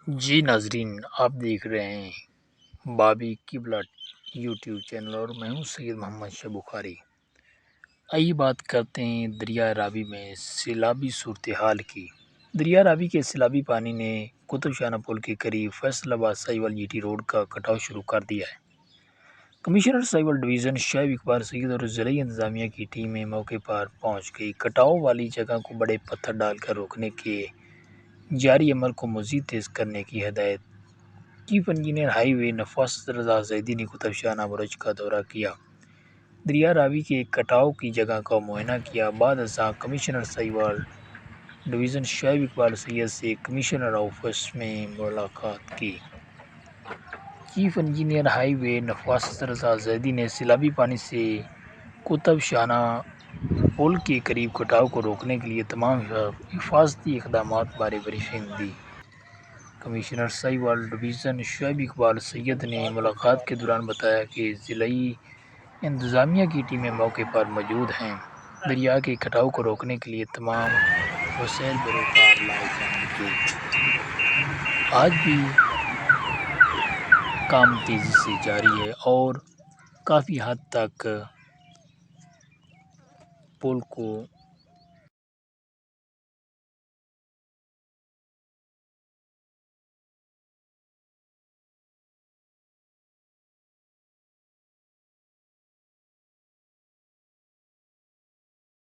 جی ناظرین، آپ دیکھ رہے ہیں بابی قبلہ یوٹیوب چینل اور میں ہوں سید محمد شاہ بخاری۔ آئیے بات کرتے ہیں دریائے راوی میں سیلابی صورتحال کی۔ دریائے راوی کے سیلابی پانی نے قطب شاہانہ پل کے قریب فیصل آباد ساہیوال جی ٹی روڈ کا کٹاؤ شروع کر دیا ہے۔ کمشنر ساہیوال ڈویژن شعیب اقبال سید اور ضلعی انتظامیہ کی ٹیمیں موقع پر پہنچ گئی۔ کٹاؤ والی جگہ کو بڑے پتھر ڈال کر روکنے کے جاری عمل کو مزید تیز کرنے کی ہدایت۔ چیف انجینئر ہائی وے نفاست رضا زیدی نے قطب شاہانہ برج کا دورہ کیا، دریائے راوی کے کٹاؤ کی جگہ کا معائنہ کیا۔ بعد ازاں کمشنر ساہیوال ڈویژن شعیب اقبال سید سے کمشنر آفس میں ملاقات کی۔ چیف انجینئر ہائی وے نفاست رضا زیدی نے سیلابی پانی سے قطب شاہانہ پل کے قریب کٹاؤ کو روکنے کے لیے تمام حفاظتی اقدامات بارے بریفنگ دی۔ کمشنر ساہیوال ڈویژن شعیب اقبال سید نے ملاقات کے دوران بتایا کہ ضلعی انتظامیہ کی ٹیمیں موقع پر موجود ہیں۔ دریا کے کٹاؤ کو روکنے کے لیے تمام وسائل بروکار لائے جائیں گے۔ آج بھی کام تیزی سے جاری ہے اور کافی حد تک پل کو